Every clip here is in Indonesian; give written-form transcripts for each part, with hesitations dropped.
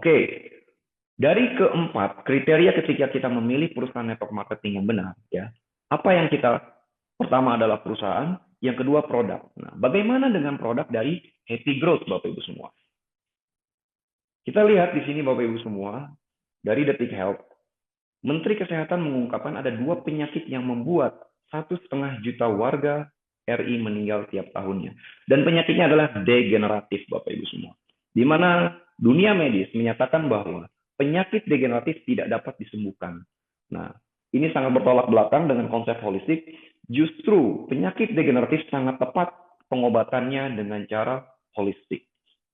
Oke, dari keempat kriteria ketika kita memilih perusahaan network marketing yang benar, ya, apa yang kita pertama adalah perusahaan, yang kedua produk. Nah, bagaimana dengan produk dari Happy Growth, Bapak Ibu semua? Kita lihat di sini, Bapak Ibu semua, dari Detik Health, Menteri Kesehatan mengungkapkan ada dua penyakit yang membuat 1,5 juta warga RI meninggal tiap tahunnya. Dan penyakitnya adalah degeneratif, Bapak Ibu semua. Di mana dunia medis menyatakan bahwa penyakit degeneratif tidak dapat disembuhkan. Nah, ini sangat bertolak belakang dengan konsep holistik. Justru penyakit degeneratif sangat tepat pengobatannya dengan cara holistik.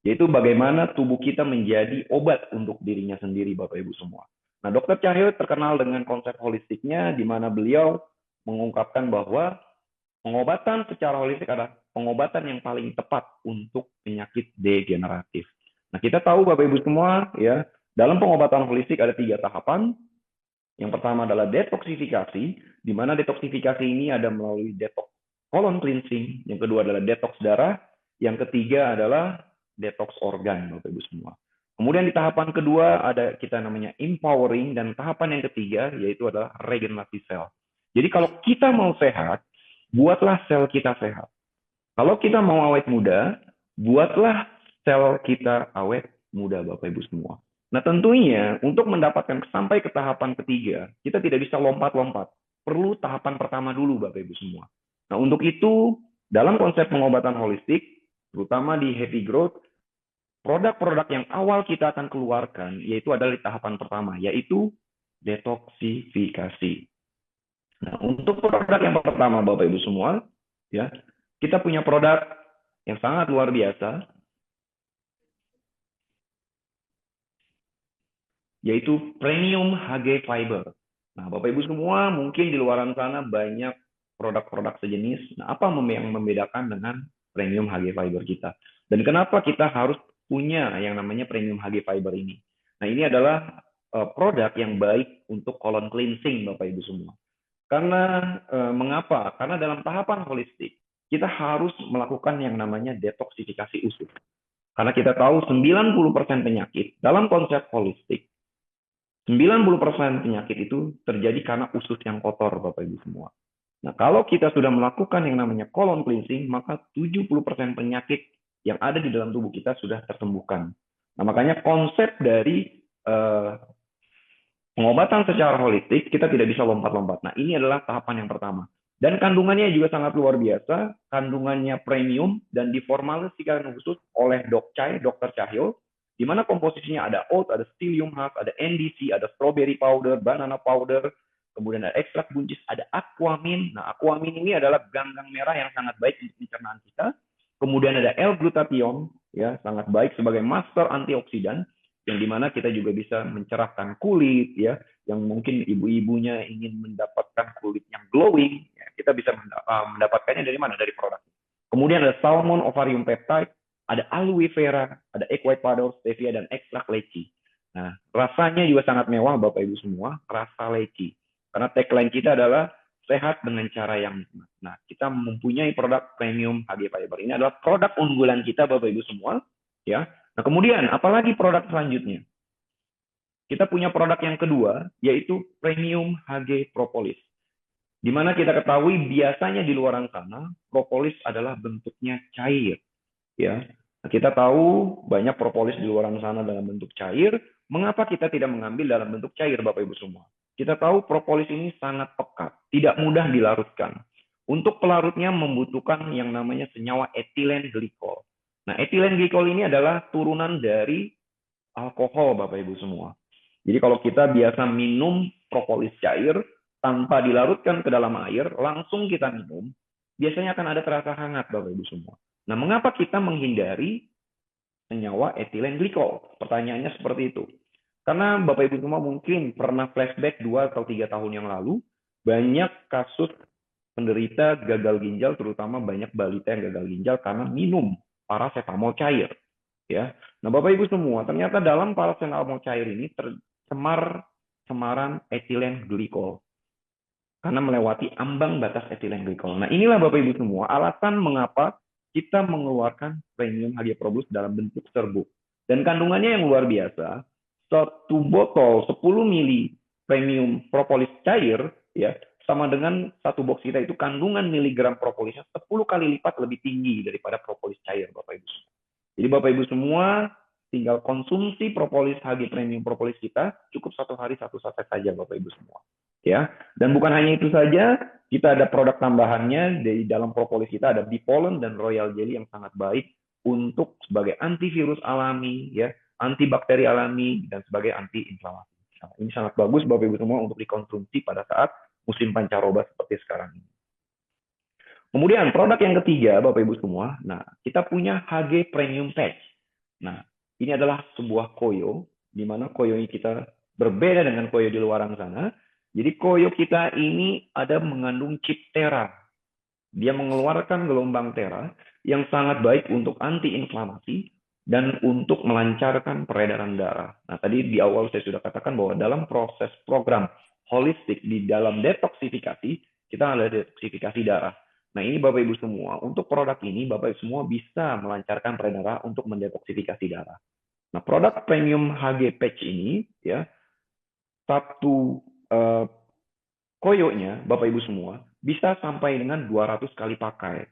Yaitu bagaimana tubuh kita menjadi obat untuk dirinya sendiri, Bapak Ibu semua. Nah, Dr. Cahyo terkenal dengan konsep holistiknya, di mana beliau mengungkapkan bahwa pengobatan secara holistik adalah pengobatan yang paling tepat untuk penyakit degeneratif. Nah, kita tahu Bapak Ibu semua, ya, dalam pengobatan holistik ada 3 tahapan. Yang pertama adalah detoksifikasi, di mana detoksifikasi ini ada melalui detox colon cleansing, yang kedua adalah detox darah, yang ketiga adalah detox organ, Bapak Ibu semua. Kemudian di tahapan kedua ada kita namanya empowering, dan tahapan yang ketiga yaitu adalah regenerasi sel. Jadi kalau kita mau sehat, buatlah sel kita sehat. Kalau kita mau awet muda, buatlah sel kita awet muda, Bapak Ibu semua. Nah, tentunya untuk mendapatkan sampai ke tahapan ketiga, kita tidak bisa lompat-lompat. Perlu tahapan pertama dulu, Bapak Ibu semua. Nah, untuk itu, dalam konsep pengobatan holistik, terutama di Happy Growth, produk-produk yang awal kita akan keluarkan, yaitu adalah di tahapan pertama, yaitu detoksifikasi. Nah, untuk produk yang pertama, Bapak Ibu semua, ya, kita punya produk yang sangat luar biasa, yaitu premium HG Fiber. Nah, Bapak Ibu semua, mungkin di luar sana banyak produk-produk sejenis. Nah, apa yang membedakan dengan premium HG Fiber kita? Dan kenapa kita harus punya yang namanya premium HG Fiber ini? Nah, ini adalah produk yang baik untuk colon cleansing, Bapak Ibu semua. Karena mengapa? Karena dalam tahapan holistik, kita harus melakukan yang namanya detoksifikasi usus. Karena kita tahu 90% penyakit dalam konsep holistik, 90% penyakit itu terjadi karena usus yang kotor, Bapak Ibu semua. Nah, kalau kita sudah melakukan yang namanya colon cleansing, maka 70% penyakit yang ada di dalam tubuh kita sudah tersembuhkan. Nah, makanya konsep dari pengobatan secara holistik, kita tidak bisa lompat-lompat. Nah, ini adalah tahapan yang pertama. Dan kandungannya juga sangat luar biasa, kandungannya premium dan diformulasikan khusus oleh Dr. Cahyo, di mana komposisinya ada oat, ada psyllium husk, ada NDC, ada strawberry powder, banana powder, kemudian ada ekstrak buncis, ada aquamin. Nah, aquamin ini adalah ganggang merah yang sangat baik untuk pencernaan kita. Kemudian ada L-glutathione, ya, sangat baik sebagai master antioksidan, yang dimana kita juga bisa mencerahkan kulit, ya, yang mungkin ibu-ibunya ingin mendapatkan kulit yang glowing, ya, kita bisa mendapatkannya dari mana? Dari produk. Kemudian ada salmon ovarium peptide, ada aloe vera, ada egg white powder, stevia, dan ekstrak leci. Nah, rasanya juga sangat mewah, Bapak Ibu semua, rasa leci. Karena tagline kita adalah sehat dengan cara yang nikmat. Nah, kita mempunyai produk premium HG Fiber. Ini adalah produk unggulan kita, Bapak Ibu semua, ya. Nah, kemudian apalagi produk selanjutnya? Kita punya produk yang kedua, yaitu Premium HG Propolis. Di mana kita ketahui biasanya di luar sana, propolis adalah bentuknya cair. Ya, nah, kita tahu banyak propolis di luar sana dalam bentuk cair. Mengapa kita tidak mengambil dalam bentuk cair, Bapak Ibu semua? Kita tahu propolis ini sangat pekat, tidak mudah dilarutkan. Untuk pelarutnya membutuhkan yang namanya senyawa etilen glikol. Nah, etilen glikol ini adalah turunan dari alkohol, Bapak Ibu semua. Jadi kalau kita biasa minum propolis cair tanpa dilarutkan ke dalam air, langsung kita minum, biasanya akan ada terasa hangat, Bapak Ibu semua. Nah, mengapa kita menghindari senyawa etilen glikol? Pertanyaannya seperti itu. Karena Bapak Ibu semua mungkin pernah flashback 2 atau 3 tahun yang lalu, banyak kasus penderita gagal ginjal, terutama banyak balita yang gagal ginjal karena minum paracetamol cair. Ya, nah Bapak Ibu semua, ternyata dalam paracetamol cair ini tercemar cemaran etilen glikol karena melewati ambang batas etilen glikol. Nah, inilah Bapak Ibu semua alasan mengapa kita mengeluarkan premium HG Probus dalam bentuk serbuk. Dan kandungannya yang luar biasa, satu botol 10 mili premium propolis cair, ya, sama dengan satu box kita itu kandungan miligram propolisnya 10 kali lipat lebih tinggi daripada propolis cair, Bapak Ibu. Jadi Bapak Ibu semua tinggal konsumsi propolis HG Premium Propolis kita, cukup satu hari satu saset saja Bapak Ibu semua. Ya, dan bukan hanya itu saja, kita ada produk tambahannya di dalam propolis kita ada Bipolen dan Royal Jelly yang sangat baik untuk sebagai antivirus alami, ya, antibakteri alami dan sebagai anti inflamasi. Nah, ini sangat bagus Bapak Ibu semua untuk dikonsumsi pada saat musim pancaroba seperti sekarang ini. Kemudian produk yang ketiga, Bapak Ibu semua, nah kita punya HG Premium Patch. Nah, ini adalah sebuah koyo, di mana koyo ini kita berbeda dengan koyo di luaran sana. Jadi koyo kita ini ada mengandung chip Tera. Dia mengeluarkan gelombang Tera yang sangat baik untuk anti-inflamasi dan untuk melancarkan peredaran darah. Nah, tadi di awal saya sudah katakan bahwa dalam proses program holistik di dalam detoksifikasi, kita ada detoksifikasi darah. Nah, ini Bapak Ibu semua, untuk produk ini Bapak Ibu semua bisa melancarkan peredaran darah untuk mendetoksifikasi darah. Nah, produk premium HG Patch ini, ya, satu koyonya Bapak Ibu semua bisa sampai dengan 200 kali pakai.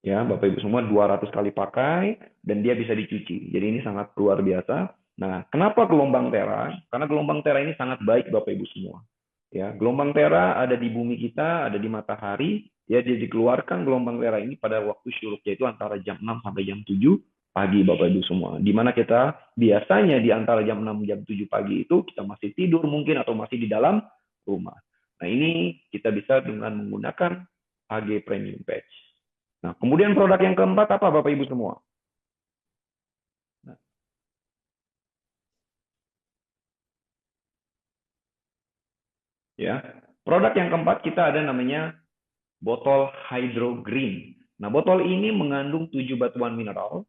Ya, Bapak Ibu semua 200 kali pakai dan dia bisa dicuci. Jadi ini sangat luar biasa. Nah, kenapa gelombang Tera? Karena gelombang Tera ini sangat baik Bapak Ibu semua. Ya, gelombang Tera ada di bumi kita, ada di matahari, ya dia dikeluarkan gelombang Tera ini pada waktu syuruk, yaitu antara jam 6 sampai jam 7 pagi Bapak Ibu semua. Di mana kita biasanya di antara jam 6 jam 7 pagi itu kita masih tidur mungkin atau masih di dalam rumah. Nah, ini kita bisa dengan menggunakan HG Premium Patch. Nah, kemudian produk yang keempat apa Bapak Ibu semua? Nah, ya, produk yang keempat kita ada namanya botol Hydro Green. Nah, botol ini mengandung 7 batuan mineral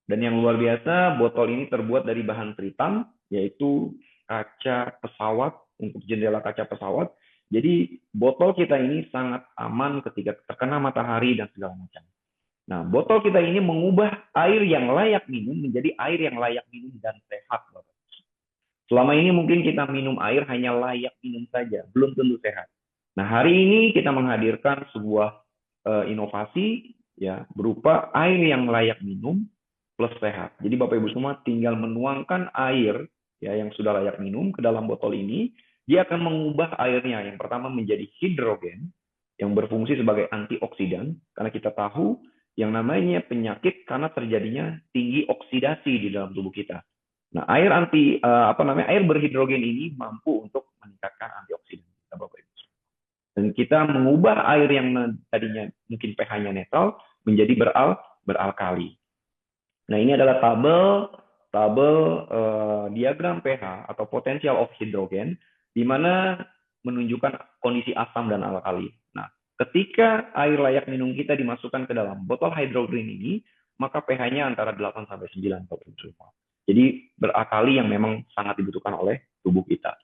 dan yang luar biasa, botol ini terbuat dari bahan tritan, yaitu kaca pesawat untuk jendela kaca pesawat. Jadi botol kita ini sangat aman ketika terkena matahari dan segala macam. Nah, botol kita ini mengubah air yang layak minum menjadi air yang layak minum dan sehat. Selama ini mungkin kita minum air hanya layak minum saja, belum tentu sehat. Nah, hari ini kita menghadirkan sebuah inovasi ya berupa air yang layak minum plus sehat. Jadi Bapak Ibu semua tinggal menuangkan air ya yang sudah layak minum ke dalam botol ini, dia akan mengubah airnya yang pertama menjadi hidrogen yang berfungsi sebagai antioksidan karena kita tahu yang namanya penyakit karena terjadinya tinggi oksidasi di dalam tubuh kita. Nah, air berhidrogen ini mampu untuk meningkatkan antioksidan kita, Bapak Ibu. Dan kita mengubah air yang tadinya mungkin pH-nya netral menjadi beralkali. Nah, ini adalah tabel diagram pH atau potential of hydrogen di mana menunjukkan kondisi asam dan alkali. Nah, ketika air layak minum kita dimasukkan ke dalam botol hydrogen ini, maka pH-nya antara 8 sampai 9, Bapak Ibu semua. Jadi beralkali yang memang sangat dibutuhkan oleh tubuh kita.